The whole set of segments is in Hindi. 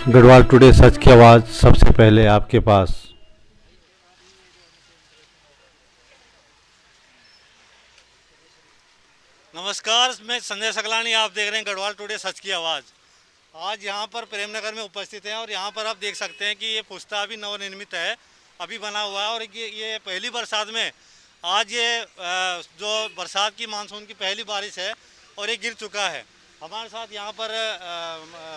गढ़वाल टुडे सच की आवाज़ सबसे पहले आपके पास। नमस्कार, मैं संजय सकलानी। आप देख रहे हैं गढ़वाल टुडे सच की आवाज़। आज यहाँ पर प्रेमनगर में उपस्थित हैं और यहाँ पर आप देख सकते हैं कि ये पुस्ता अभी नवनिर्मित है, अभी बना हुआ है। और ये पहली बरसात में आज ये जो बरसात की मानसून की पहली बारिश है और ये गिर चुका है। हमारे साथ यहाँ पर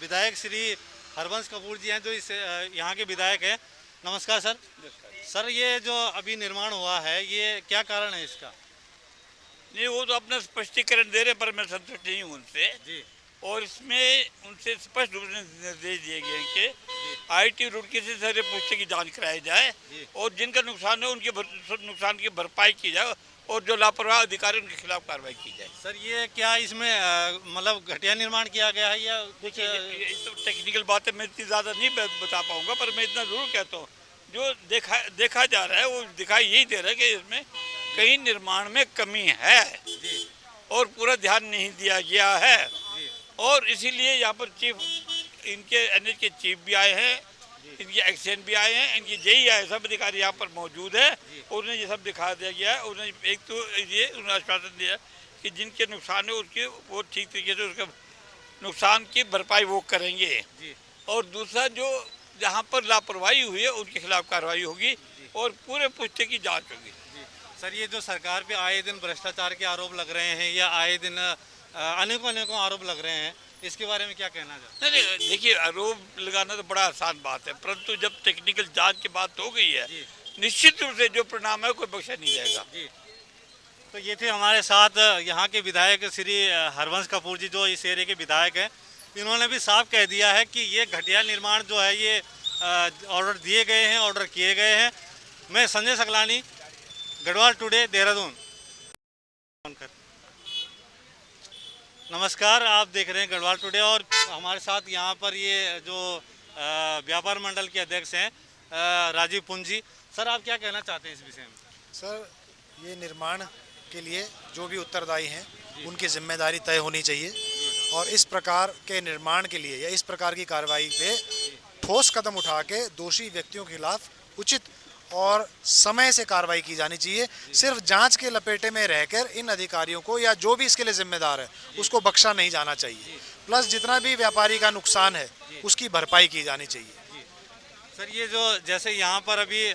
विधायक श्री हरबंस कपूर जी हैं, जो इस यहाँ के विधायक हैं। नमस्कार सर। सर, ये जो अभी निर्माण हुआ है, ये क्या कारण है इसका? नहीं, वो तो अपना स्पष्टीकरण दे रहे, पर मैं संतुष्ट नहीं हूँ उनसे जी। और इसमें उनसे स्पष्ट रूप से निर्देश दिए गए हैं कि आईटी रुड़की से सारे पुष्टि की जांच कराई जाए और जिनका नुकसान है उनके नुकसान की भरपाई की जाए और जो लापरवाह अधिकारी उनके खिलाफ कार्रवाई की जाए। सर, ये क्या इसमें मतलब घटिया निर्माण किया गया है या कुछ? ये तो टेक्निकल बातें मैं इतनी ज़्यादा नहीं बता पाऊँगा, पर मैं इतना ज़रूर कहता हूँ जो देखा जा रहा है वो दिखाई यही दे रहा है कि इसमें कहीं निर्माण में कमी है और पूरा ध्यान नहीं दिया गया है। और इसीलिए यहाँ पर चीफ इनके एनएच के चीफ भी आए हैं, इनके एक्सचेंज भी आए हैं, इनकी जेई आए, सब अधिकारी यहाँ पर मौजूद है और उन्हें ये सब दिखा दिया गया है। उन्हें एक तो ये उन्हें आश्वासन दिया कि जिनके नुकसान है उसके वो ठीक तरीके से उसका नुकसान की भरपाई वो करेंगे और दूसरा जो जहाँ पर लापरवाही हुई है उनके खिलाफ कार्रवाई होगी और पूरे पुष्टि की जाँच होगी। सर, ये जो सरकार पे आए दिन भ्रष्टाचार के आरोप लग रहे हैं या आए दिन अनेकों आरोप लग रहे हैं, इसके बारे में क्या कहना चाहते हैं? नहीं, देखिए, आरोप लगाना तो बड़ा आसान बात है, परंतु जब टेक्निकल जांच की बात हो गई है निश्चित रूप से जो परिणाम है कोई बख्शा नहीं जाएगा। तो ये थे हमारे साथ यहाँ के विधायक श्री हरबंस कपूर जी, जो इस एरिया के विधायक हैं। इन्होंने भी साफ कह दिया है कि ये घटिया निर्माण जो है ये ऑर्डर दिए गए हैं, ऑर्डर किए गए हैं। मैं संजय सकलानी, गढ़वाल टुडे, देहरादून। नमस्कार, आप देख रहे हैं गढ़वाल टुडे और हमारे साथ यहाँ पर ये जो व्यापार मंडल के अध्यक्ष हैं राजीव पुंजी। सर, आप क्या कहना चाहते हैं इस विषय में? सर, ये निर्माण के लिए जो भी उत्तरदायी हैं उनकी जिम्मेदारी तय होनी चाहिए और इस प्रकार के निर्माण के लिए या इस प्रकार की कार्रवाई पे ठोस कदम उठा के दोषी व्यक्तियों के खिलाफ उचित और समय से कार्रवाई की जानी चाहिए। सिर्फ जांच के लपेटे में रहकर इन अधिकारियों को या जो भी इसके लिए जिम्मेदार है उसको बख्शा नहीं जाना चाहिए। प्लस जितना भी व्यापारी का नुकसान है उसकी भरपाई की जानी चाहिए। सर, ये जो जैसे यहाँ पर अभी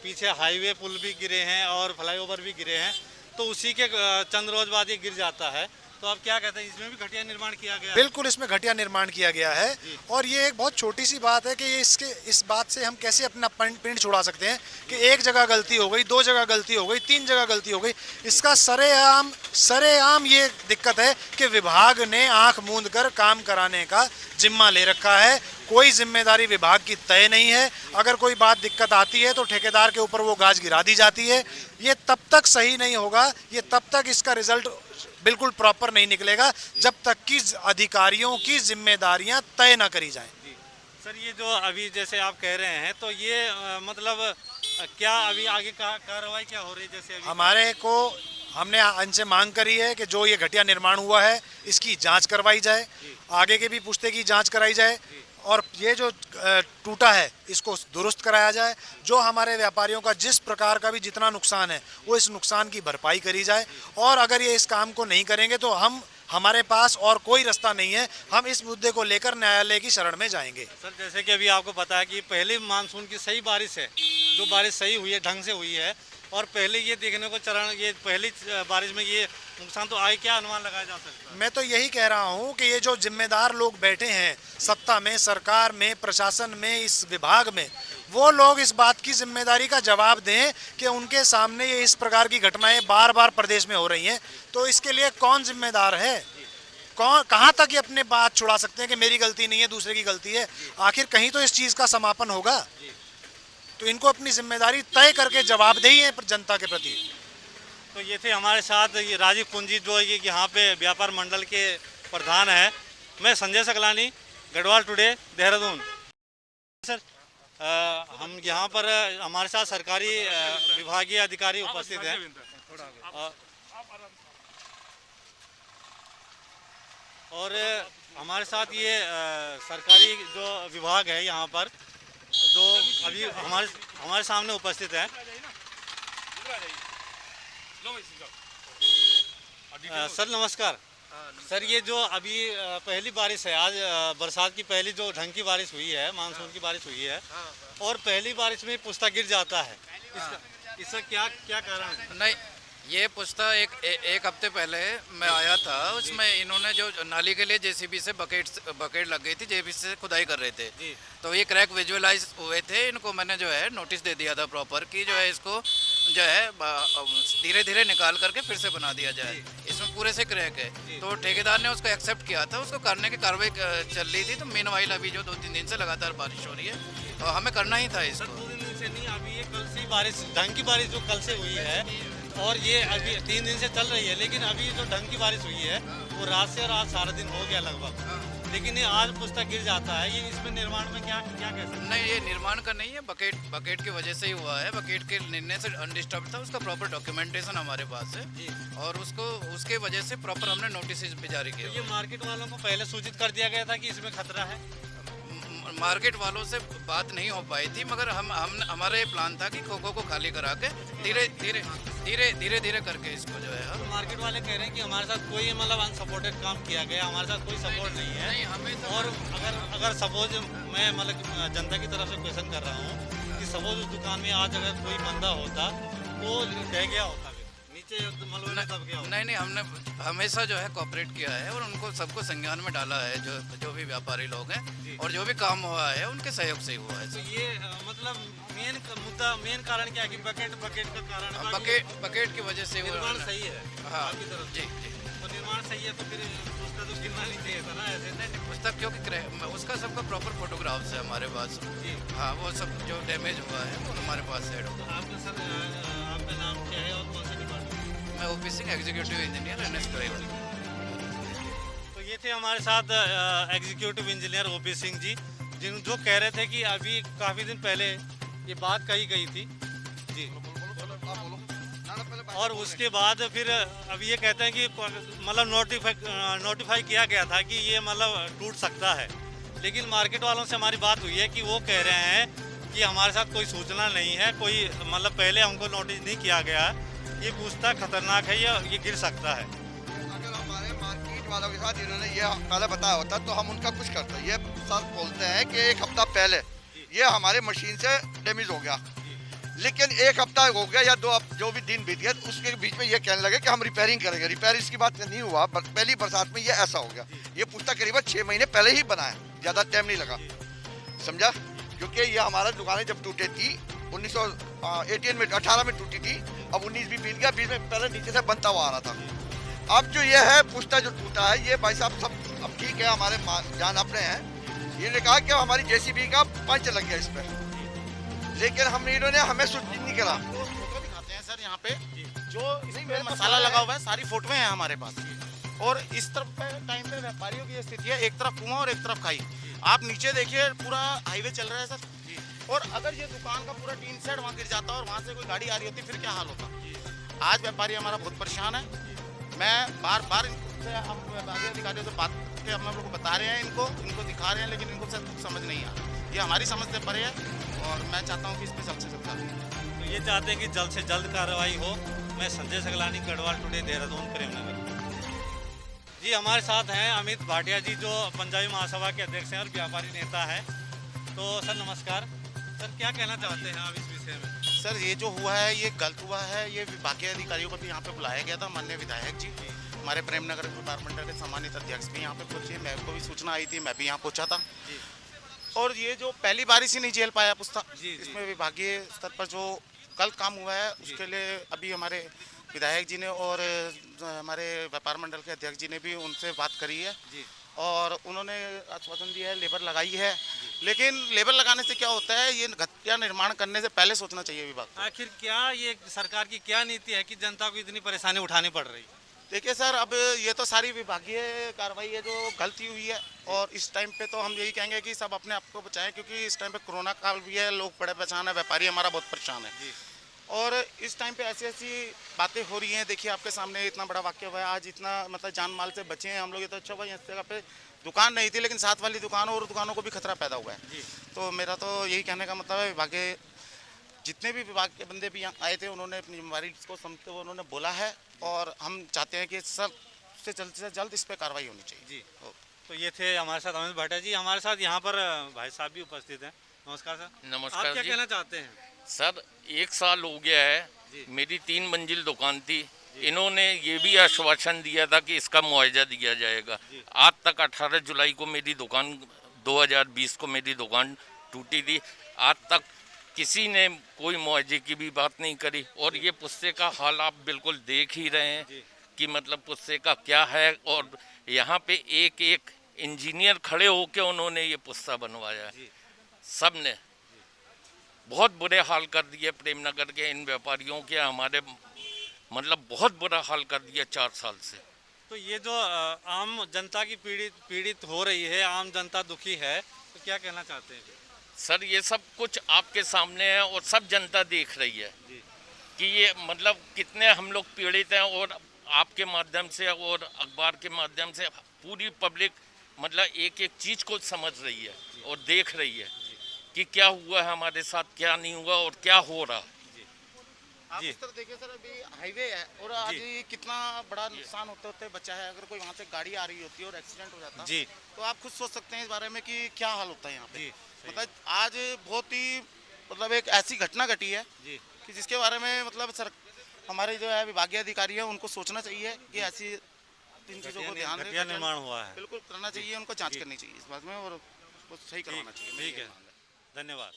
पीछे हाईवे पुल भी गिरे हैं और फ्लाईओवर भी गिरे हैं, तो उसी के चंद रोज बाद ये गिर जाता है, तो आप क्या कहते हैं, इसमें भी घटिया निर्माण किया गया है? बिल्कुल, इसमें घटिया निर्माण किया गया है और ये एक बहुत छोटी सी बात है कि ये इस बात से हम कैसे अपना पिंड छुड़ा सकते हैं कि एक जगह गलती हो गई, दो जगह गलती हो गई, तीन जगह गलती हो गई। इसका सरेआम ये दिक्कत है कि विभाग ने आंख मूंद कर काम कराने का जिम्मा ले रखा है। कोई जिम्मेदारी विभाग की तय नहीं है। अगर कोई बात दिक्कत आती है तो ठेकेदार के ऊपर वो गाज गिरा दी जाती है। ये तब तक सही नहीं होगा, ये तब तक इसका रिजल्ट बिल्कुल प्रॉपर नहीं निकलेगा जब तक कि अधिकारियों की जिम्मेदारियां तय ना करी जाएं। सर, ये जो अभी जैसे आप कह रहे हैं, तो ये मतलब क्या अभी आगे कार्रवाई क्या हो रही है? जैसे हमने इनसे मांग करी है कि जो ये घटिया निर्माण हुआ है इसकी जांच करवाई जाए, आगे के भी पुश्ते की जांच कराई जाए और ये जो टूटा है इसको दुरुस्त कराया जाए। जो हमारे व्यापारियों का जिस प्रकार का भी जितना नुकसान है वो इस नुकसान की भरपाई करी जाए और अगर ये इस काम को नहीं करेंगे तो हमारे पास और कोई रास्ता नहीं है, हम इस मुद्दे को लेकर न्यायालय की शरण में जाएंगे। सर, जैसे कि अभी आपको पता है कि पहली मानसून की सही बारिश है, जो बारिश सही हुई है, ढंग से हुई है और पहले ये देखने को ये पहली बारिश में ये नुकसान तो आए, क्या अनुमान लगाया जा सकता है? मैं तो यही कह रहा हूँ कि ये जो जिम्मेदार लोग बैठे हैं सत्ता में, सरकार में, प्रशासन में, इस विभाग में, वो लोग इस बात की जिम्मेदारी का जवाब दें कि उनके सामने ये इस प्रकार की घटनाएं बार बार प्रदेश में हो रही हैं, तो इसके लिए कौन जिम्मेदार है? कहाँ तक ये अपने बात छुड़ा सकते हैं कि मेरी गलती नहीं है, दूसरे की गलती है? आखिर कहीं तो इस चीज़ का समापन होगा। तो इनको अपनी जिम्मेदारी तय करके जवाबदेही है जनता के प्रति। तो ये थे हमारे साथ ये राजीव पुंजी, जो ये यहाँ पे व्यापार मंडल के प्रधान है। मैं संजय सकलानी, गढ़वाल टुडे, देहरादून। सर, हम यहाँ पर हमारे साथ सरकारी विभागीय अधिकारी उपस्थित हैं। और हमारे साथ ये सरकारी जो विभाग है यहाँ पर जो अभी हमारे सामने उपस्थित है। सर नमस्कार। सर ये जो अभी पहली बारिश है आज, बरसात की पहली जो ढंग की बारिश हुई है, मानसून की बारिश हुई है, और पहली बारिश में पुस्ता गिर जाता है, इसका क्या क्या कारण है? नहीं, ये पुस्ता एक हफ्ते पहले मैं आया था, उसमें इन्होंने जो नाली के लिए जेसीबी से बकेट लग गई थी, जेसीबी से खुदाई कर रहे थे, तो ये क्रैक विजुअलाइज हुए थे। इनको मैंने जो है नोटिस दे दिया था प्रॉपर कि जो है इसको जो है धीरे धीरे निकाल करके फिर से बना दिया जाए, इसमें पूरे से क्रैक है। तो ठेकेदार ने उसको एक्सेप्ट किया था, उसको करने की कार्रवाई चल रही थी। तो मीनवाइल अभी जो 2-3 दिन से लगातार बारिश हो रही है, तो हमें करना ही था इसको। 2 दिन से नहीं, अभी ये कल से ही बारिश, ढंग की बारिश जो कल से हुई है और ये अभी 3 दिन से चल रही है, लेकिन अभी जो ढंग की बारिश हुई है वो रात से, और आज सारा दिन हो गया लगभग, लेकिन ये आज पुस्ता गिर जाता है। ये इसमें निर्माण में क्या क्या कह सकते हैं? नहीं, ये निर्माण का नहीं है, बकेट की वजह से ही हुआ है। बकेट के निर्णय से अनडिस्टर्ब था, उसका प्रॉपर डॉक्यूमेंटेशन हमारे पास है और उसके वजह से प्रॉपर हमने नोटिस भी जारी किया। ये मार्केट वालों को पहले सूचित कर दिया गया था कि इसमें खतरा है? मार्केट वालों से बात नहीं हो पाई थी, मगर हमारा ये प्लान था कि खो को खाली करा के धीरे धीरे करके इसको जो है तो मार्केट वाले कह रहे हैं कि हमारे साथ कोई मतलब अनसपोर्टेड काम किया गया, हमारे साथ कोई सपोर्ट नहीं है। नहीं, हमें और अगर सपोज मैं मतलब जनता की तरफ से क्वेश्चन कर रहा हूँ कि सपोज उस दुकान में आज अगर कोई बंदा होता तो कह गया होता नीचे मलबे में दब गया होता। नहीं, हमने हमेशा जो है कोऑपरेट किया है और उनको सबको संज्ञान में डाला है, जो भी व्यापारी लोग हैं, और जो भी काम हुआ है उनके सहयोग से ही हुआ है। तो ये मतलब मेन कारण क्या है कि बकेट का कारण है? बकेट की वजह से निर्माण सही है। हाँ आपकी तरफ जी। तो निर्माण सही है तो फिर उसका तो गिरना नहीं चाहिए था ना ऐसे। नहीं, पुस्तक क्योंकि उसका सबका प्रॉपर फोटोग्राफ्स है हमारे पास जी। हाँ, वो सब जो डैमेज हुआ है वो हमारे पास है। तो आपका सर आपका नाम क्या है और कौन सा डिपार्टमेंट? मैं OP Singh, executive engineer NS driver. तो ये थे हमारे साथ executive engineer OP Singh ji, जो कह रहे थे कि अभी काफ़ी दिन पहले ये बात कही गई थी जी, और उसके बाद फिर अभी ये कहते हैं कि मतलब नोटिफाई किया गया था कि ये मतलब टूट सकता है, लेकिन मार्केट वालों से हमारी बात हुई है कि वो कह रहे हैं कि हमारे साथ कोई सूचना नहीं है, कोई मतलब पहले हमको नोटिस नहीं किया गया, ये पुस्ता खतरनाक है, ये गिर सकता है। अगर हमारे मार्केट वालों के साथ इन्होंने ये पहले बताया होता तो हम उनका कुछ करते। ये सर बोलते हैं कि 1 हफ्ता पहले ये हमारे मशीन से डैमेज हो गया, लेकिन 1 हफ्ता हो गया या 2 जो भी दिन बीत गया, उसके बीच में ये कहने लगे कि हम रिपेयरिंग करेंगे। रिपेयरिंग की बात नहीं हुआ, पहली बरसात में ये ऐसा हो गया। ये पुस्ता करीबन 6 महीने पहले ही बना है, ज़्यादा टाइम नहीं लगा, समझा? क्योंकि ये हमारा दुकानें जब टूटी थी 1918 में टूटी थी, अब 19 भी बीत गया, बीच में पहले नीचे से बनता हुआ आ रहा था। अब जो ये है पुस्ता जो टूटा है, ये भाई साहब सब अब ठीक है, हमारे जान अपने हैं। इन्होंने कहा कि हमारी जेसीबी का पंच लग गया इस पर, लेकिन इन्होंने हमें सूचित नहीं करा। फोटो दिखाते हैं सर यहाँ पे, जो इसमें मसाला लगा हुआ है, सारी फोटोएं हैं हमारे पास। और इस तरफ टाइम पे व्यापारियों की स्थिति है, एक तरफ कुआं और एक तरफ खाई। आप नीचे देखिए, पूरा हाईवे चल रहा है सर, और अगर ये दुकान का पूरा टीन सेट वहाँ गिर जाता और वहाँ से कोई गाड़ी आ रही होती फिर क्या हाल होता। आज व्यापारी हमारा बहुत परेशान है। मैं बार बार इनसे हम व्यापारी अधिकारियों से बात करके हम लोग को बता रहे हैं, इनको दिखा रहे हैं, लेकिन इनको सर कुछ समझ नहीं आ रहा। ये हमारी समझ से परे है और मैं चाहता हूँ कि इस पर जल्द से जल्द कार्रवाई। तो ये चाहते हैं कि जल्द से जल्द कार्रवाई हो। मैं संजय सगलानी, गढ़वाल टुडे, देहरादून, प्रेमनगर। जी हमारे साथ हैं अमित भाटिया जी, जो पंजाबी महासभा के अध्यक्ष हैं और व्यापारी नेता हैं। तो सर नमस्कार। सर क्या कहना चाहते हैं आप इस विषय में? सर ये जो हुआ है ये गलत हुआ है। ये विभागीय अधिकारियों को भी यहाँ पे बुलाया गया था, माननीय विधायक जी, हमारे प्रेमनगर डिपार्टमेंट के सम्मानित अध्यक्ष भी यहाँ पे पहुंचे, मेरे को भी सूचना आई थी, मैं भी यहाँ पहुंचा था। और ये जो पहली बारिश ही नहीं झेल पाया पुस्ता, इसमें विभागीय स्तर पर जो कल काम हुआ है उसके लिए अभी हमारे विधायक जी ने और हमारे व्यापार मंडल के अध्यक्ष जी ने भी उनसे बात करी है और उन्होंने आश्वासन दिया है, लेबर लगाई है। लेकिन लेबर लगाने से क्या होता है, ये घटिया निर्माण करने से पहले सोचना चाहिए विभाग। आखिर क्या ये सरकार की क्या नीति है कि जनता को इतनी परेशानी उठानी पड़ रही? देखिए सर, अब ये तो सारी विभागीय कार्रवाई है जो गलती हुई है, और इस टाइम पे तो हम यही कहेंगे कि सब अपने आप को बचाएं, क्योंकि इस टाइम पे कोरोना काल भी है, लोग बड़े परेशान है, व्यापारी हमारा बहुत परेशान है। और इस टाइम पे ऐसी ऐसी बातें हो रही हैं। देखिए आपके सामने इतना बड़ा वाक्य हुआ है आज, इतना मतलब जान माल से बचे हैं हम लोग। ये तो अच्छा भाई इस जगह पे दुकान नहीं थी, लेकिन साथ वाली दुकानों और दुकानों को भी खतरा पैदा हुआ है। तो मेरा तो यही कहने का मतलब है, विभाग के जितने भी विभाग के बंदे भी यहाँ आए थे उन्होंने अपनी जिम्मेदारी को समझते हुए उन्होंने बोला है, और हम चाहते हैं कि सबसे जल्द से जल्द इस पर कार्रवाई होनी चाहिए जी। तो ये थे हमारे साथ अमित भाटिया जी। हमारे साथ यहाँ पर भाई साहब भी उपस्थित हैं। नमस्कार सर। नमस्कार आप क्या जी। कहना चाहते हैं? सर 1 साल हो गया है, मेरी 3 मंजिल दुकान थी। इन्होंने ये भी आश्वासन दिया था कि इसका मुआवजा दिया जाएगा। आज तक 18 जुलाई को मेरी दुकान 2020 को मेरी दुकान टूटी थी। आज तक किसी ने कोई मुआवजे की भी बात नहीं करी। और ये पुस्ते का हाल आप बिल्कुल देख ही रहे हैं कि मतलब पुस्ते का क्या है। और यहाँ पे एक एक इंजीनियर खड़े होके उन्होंने ये पुस्ता बनवाया है। सब ने बहुत बुरे हाल कर दिए प्रेमनगर के इन व्यापारियों के, हमारे मतलब बहुत बुरा हाल कर दिया 4 साल से। तो ये जो आम जनता की पीड़ित हो रही है, आम जनता दुखी है, तो क्या कहना चाहते हैं? सर ये सब कुछ आपके सामने है और सब जनता देख रही है कि ये मतलब कितने हम लोग पीड़ित हैं। और आपके माध्यम से और अखबार के माध्यम से पूरी पब्लिक मतलब एक एक चीज़ को समझ रही है और देख रही है कि क्या हुआ है हमारे साथ, क्या नहीं हुआ और क्या हो रहा। आप इस तरह देखिए सर, अभी हाईवे है और आज ये कितना बड़ा नुकसान होते होते बचा है। अगर कोई वहाँ से गाड़ी आ रही होती है और एक्सीडेंट हो जाता जी, तो आप खुद सोच सकते हैं इस बारे में कि क्या हाल होता है यहाँ पे। मतलब आज बहुत ही मतलब एक ऐसी घटना घटी है कि जिसके बारे में मतलब सर हमारे जो है विभागीय अधिकारी है उनको सोचना चाहिए कि ऐसी इन चीज़ों को ध्यान घटिया निर्माण हुआ है। बिल्कुल करना चाहिए, उनको जांच करनी चाहिए इस बात में और उसको सही करवाना चाहिए। ठीक है, धन्यवाद।